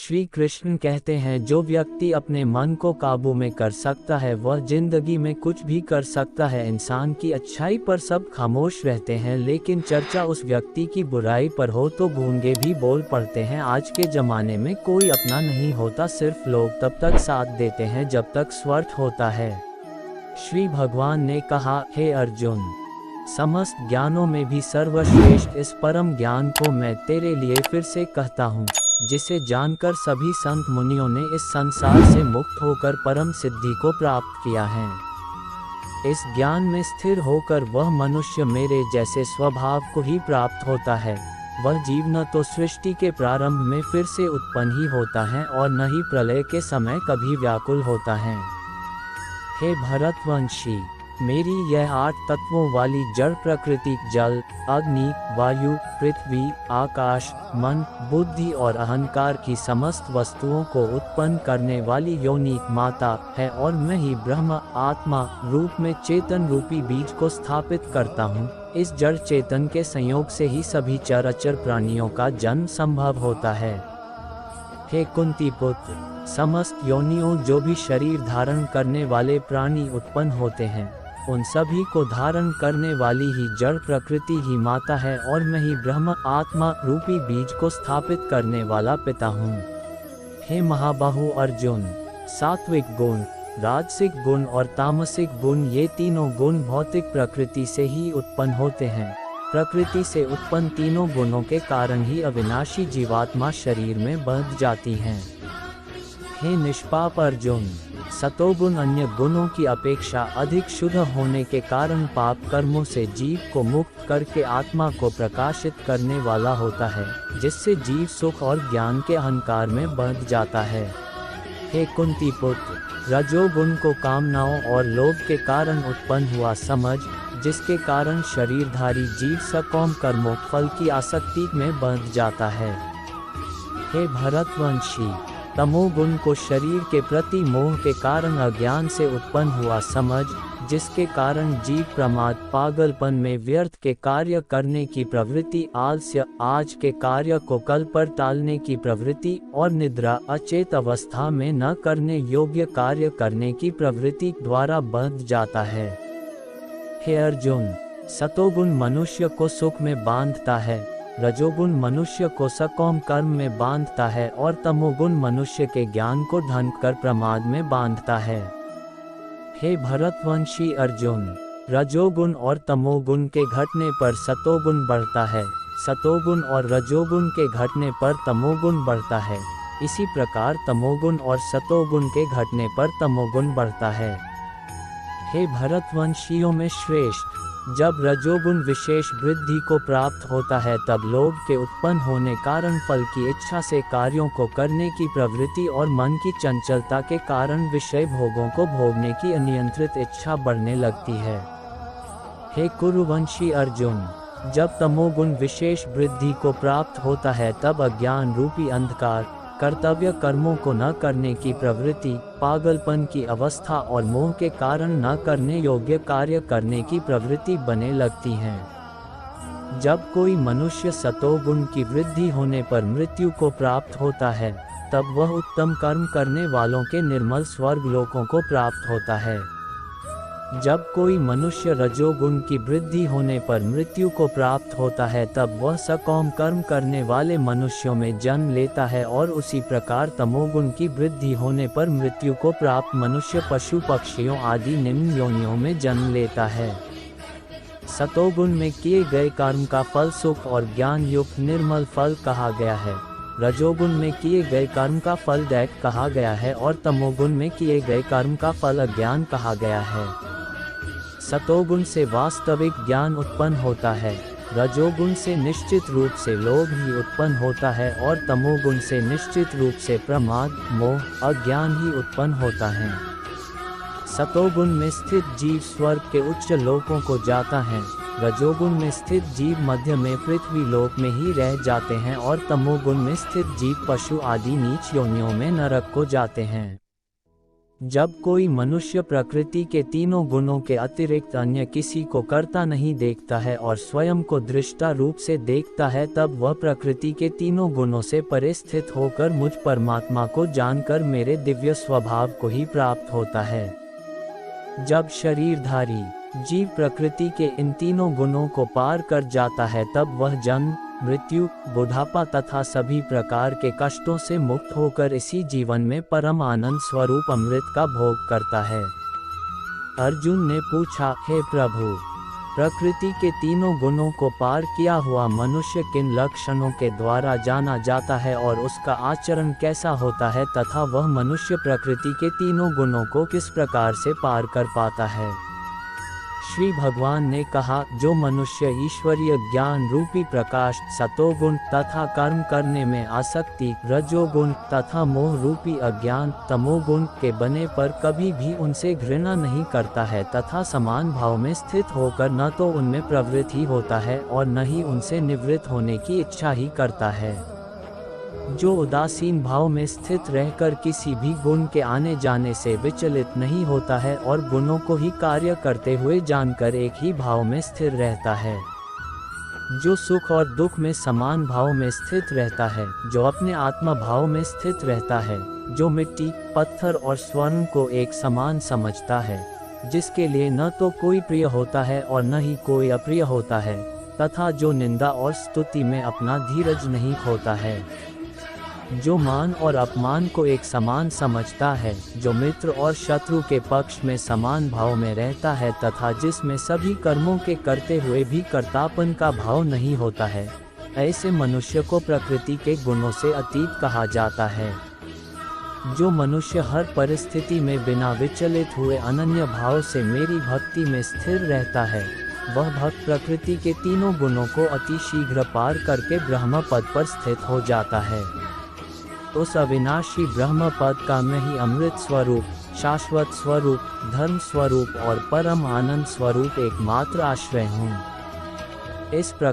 श्री कृष्ण कहते हैं, जो व्यक्ति अपने मन को काबू में कर सकता है वह जिंदगी में कुछ भी कर सकता है। इंसान की अच्छाई पर सब खामोश रहते हैं, लेकिन चर्चा उस व्यक्ति की बुराई पर हो तो गूंगे भी बोल पड़ते हैं। आज के ज़माने में कोई अपना नहीं होता, सिर्फ लोग तब तक साथ देते हैं जब तक स्वार्थ होता है। श्री भगवान ने कहा, हे अर्जुन, समस्त ज्ञानों में भी सर्वश्रेष्ठ इस परम ज्ञान को मैं तेरे लिए फिर से कहता हूँ, जिसे जानकर सभी संत मुनियों ने इस संसार से मुक्त होकर परम सिद्धि को प्राप्त किया है। इस ज्ञान में स्थिर होकर वह मनुष्य मेरे जैसे स्वभाव को ही प्राप्त होता है। वह जीव न तो सृष्टि के प्रारंभ में फिर से उत्पन्न ही होता है और न ही प्रलय के समय कभी व्याकुल होता है। हे भरतवंशी, मेरी यह 8 तत्वों वाली जड़ प्रकृति जल, अग्नि, वायु, पृथ्वी, आकाश, मन, बुद्धि और अहंकार की समस्त वस्तुओं को उत्पन्न करने वाली योनि माता है और मैं ही ब्रह्म आत्मा रूप में चेतन रूपी बीज को स्थापित करता हूँ। इस जड़ चेतन के संयोग से ही सभी चराचर प्राणियों का जन्म संभव होता है। हे कुंती पुत्र, समस्त योनियों जो भी शरीर धारण करने वाले प्राणी उत्पन्न होते हैं, उन सभी को धारण करने वाली ही जड़ प्रकृति ही माता है और मैं ही ब्रह्म आत्मा रूपी बीज को स्थापित करने वाला पिता हूँ। हे महाबाहु अर्जुन, सात्विक गुण, राजसिक गुण और तामसिक गुण, ये तीनों गुण भौतिक प्रकृति से ही उत्पन्न होते हैं। प्रकृति से उत्पन्न तीनों गुणों के कारण ही अविनाशी जीवात्मा शरीर में बंध जाती हैं। हे निष्पाप अर्जुन, सतोगुण अन्य गुणों की अपेक्षा अधिक शुद्ध होने के कारण पाप कर्मों से जीव को मुक्त करके आत्मा को प्रकाशित करने वाला होता है, जिससे जीव सुख और ज्ञान के अहंकार में बंध जाता है। हे कुंती पुत्र, रजोगुण को कामनाओं और लोभ के कारण उत्पन्न हुआ समझ, जिसके कारण शरीरधारी जीव सकाम कर्मों फल की आसक्ति में बंध जाता है। हे भरतवंशी, तमोगुण को शरीर के प्रति मोह के कारण अज्ञान से उत्पन्न हुआ समझ, जिसके कारण जीव प्रमाद पागलपन में व्यर्थ के कार्य करने की प्रवृत्ति, आलस्य आज के कार्य को कल पर टालने की प्रवृत्ति और निद्रा अचेत अवस्था में न करने योग्य कार्य करने की प्रवृत्ति द्वारा बंध जाता है। हे अर्जुन, सतोगुण मनुष्य को सुख में बांधता है, रजोगुण मनुष्य को सकाम कर्म में बांधता है और तमोगुण मनुष्य के ज्ञान को ढंक कर प्रमाद में बांधता है। हे भरतवंशी अर्जुन, रजोगुण और तमोगुण के घटने पर सतोगुण बढ़ता है, सतोगुण और रजोगुण के घटने पर तमोगुण बढ़ता है। इसी प्रकार तमोगुण और सतोगुण के घटने पर तमोगुण बढ़ता है। हे भरतवंशियों में श्रेष्ठ, जब रजोगुण विशेष वृद्धि को प्राप्त होता है तब लोभ के उत्पन्न होने कारण फल की इच्छा से कार्यों को करने की प्रवृत्ति और मन की चंचलता के कारण विषय भोगों को भोगने की अनियंत्रित इच्छा बढ़ने लगती है। हे कुरुवंशी अर्जुन, जब तमोगुण विशेष वृद्धि को प्राप्त होता है तब अज्ञान रूपी अंधकार, कर्तव्य कर्मों को न करने की प्रवृत्ति, पागलपन की अवस्था और मोह के कारण न करने योग्य कार्य करने की प्रवृत्ति बने लगती हैं। जब कोई मनुष्य सतोगुण की वृद्धि होने पर मृत्यु को प्राप्त होता है, तब वह उत्तम कर्म करने वालों के निर्मल स्वर्ग लोकों को प्राप्त होता है। जब कोई मनुष्य रजोगुण की वृद्धि होने पर मृत्यु को प्राप्त होता है तब वह सकाम कर्म करने वाले मनुष्यों में जन्म लेता है और उसी प्रकार तमोगुण की वृद्धि होने पर मृत्यु को प्राप्त मनुष्य पशु पक्षियों आदि निम्न योनियों में जन्म लेता है। सतोगुण में किए गए कर्म का फल सुख और ज्ञान युक्त निर्मल फल कहा गया है, रजोगुण में किए गए कर्म का फल दैक कहा गया है और तमोगुण में किए गए कर्म का फल अज्ञान कहा गया है। सतोगुण से वास्तविक ज्ञान उत्पन्न होता है, रजोगुण से निश्चित रूप से लोभ ही उत्पन्न होता है और तमोगुण से निश्चित रूप से प्रमाद, मोह, अज्ञान ही उत्पन्न होता है। सतोगुण में स्थित जीव स्वर्ग के उच्च लोकों को जाता है, रजोगुण में स्थित जीव मध्य में पृथ्वी लोक में ही रह जाते हैं और तमोगुण में स्थित जीव पशु आदि नीच योनियों में नरक को जाते हैं। जब कोई मनुष्य प्रकृति के तीनों गुणों के अतिरिक्त अन्य किसी को करता नहीं देखता है और स्वयं को दृष्टा रूप से देखता है, तब वह प्रकृति के तीनों गुणों से परे स्थित होकर मुझ परमात्मा को जानकर मेरे दिव्य स्वभाव को ही प्राप्त होता है। जब शरीरधारी जीव प्रकृति के इन तीनों गुणों को पार कर जाता है, तब वह जन्म, मृत्यु, बुढ़ापा तथा सभी प्रकार के कष्टों से मुक्त होकर इसी जीवन में परम आनंद स्वरूप अमृत का भोग करता है। अर्जुन ने पूछा, हे प्रभु, प्रकृति के तीनों गुणों को पार किया हुआ मनुष्य किन लक्षणों के द्वारा जाना जाता है और उसका आचरण कैसा होता है तथा वह मनुष्य प्रकृति के तीनों गुणों को किस प्रकार से पार कर पाता है? श्री भगवान ने कहा, जो मनुष्य ईश्वरीय ज्ञान रूपी प्रकाश सतोगुण तथा कर्म करने में आसक्ति रजोगुण तथा मोह रूपी अज्ञान तमोगुण के बने पर कभी भी उनसे घृणा नहीं करता है तथा समान भाव में स्थित होकर न तो उनमें प्रवृत्त ही होता है और न ही उनसे निवृत्त होने की इच्छा ही करता है, जो उदासीन भाव में स्थित रहकर किसी भी गुण के आने जाने से विचलित नहीं होता है और गुणों को ही कार्य करते हुए जानकर एक ही भाव में स्थिर रहता है, जो सुख और दुख में समान भाव में स्थित रहता है, जो अपने आत्मा भाव में स्थित रहता है, जो मिट्टी, पत्थर और स्वर्ण को एक समान समझता है, जिसके लिए न तो कोई प्रिय होता है और न ही कोई अप्रिय होता है, तथा जो निंदा और स्तुति में अपना धीरज नहीं खोता है, जो मान और अपमान को एक समान समझता है, जो मित्र और शत्रु के पक्ष में समान भाव में रहता है तथा जिसमें सभी कर्मों के करते हुए भी कर्तापन का भाव नहीं होता है, ऐसे मनुष्य को प्रकृति के गुणों से अतीत कहा जाता है। जो मनुष्य हर परिस्थिति में बिना विचलित हुए अनन्य भाव से मेरी भक्ति में स्थिर रहता है, वह भक्त प्रकृति के तीनों गुणों को अति शीघ्र पार करके ब्रह्म पद पर स्थित हो जाता है। उस अविनाशी ब्रह्म पद का मैं ही अमृत स्वरूप, शाश्वत स्वरूप, धर्म स्वरूप और परम आनंद स्वरूप एकमात्र आश्रय हूँ। इस प्रकार